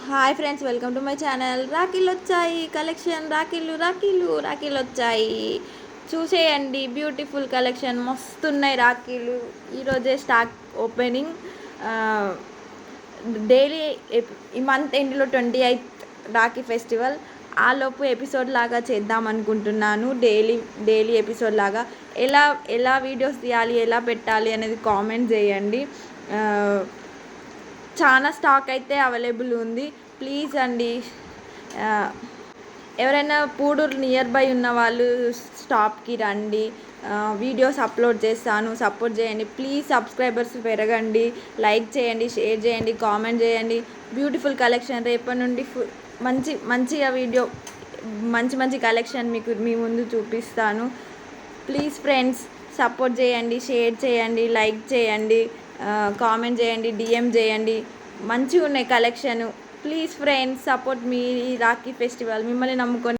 Hi friends, welcome to my channel. రాఖీలు వచ్చాయి, collection రాఖీలు వచ్చాయి. చూసేయండి, బ్యూటిఫుల్ కలెక్షన్ మస్తున్నాయి రాఖీలు. ఈరోజే స్టాక్ ఓపెనింగ్. డైలీ ఈ మంత్ ఎండ్లో 28th రాఖీ ఫెస్టివల్. ఆలోపు ఎపిసోడ్ లాగా చేద్దాం అనుకుంటున్నాను. డైలీ ఎపిసోడ్ లాగా ఎలా వీడియోస్ తీయాలి, ఎలా పెట్టాలి అనేది కామెంట్ చేయండి. చాలా స్టాక్ అయితే అవైలబుల్ ఉంది. ప్లీజ్ అండి, ఎవరైనా పూడూరు నియర్ బై ఉన్న వాళ్ళు స్టాప్కి రండి. వీడియోస్ అప్లోడ్ చేస్తాను, సపోర్ట్ చేయండి. ప్లీజ్ సబ్స్క్రైబర్స్ పెరగండి, లైక్ చేయండి, షేర్ చేయండి, కామెంట్ చేయండి. బ్యూటిఫుల్ కలెక్షన్ రేపటి నుండి మంచిగా వీడియో, మంచి కలెక్షన్ మీ ముందు చూపిస్తాను. ప్లీజ్ ఫ్రెండ్స్, సపోర్ట్ చేయండి, షేర్ చేయండి, లైక్ చేయండి, కామెంట్ చేయండి, డిఎం చేయండి. మంచిగా ఉన్నాయి collection. Please friends, support me Rakhi festival. మిమ్మల్ని నమ్ముకొని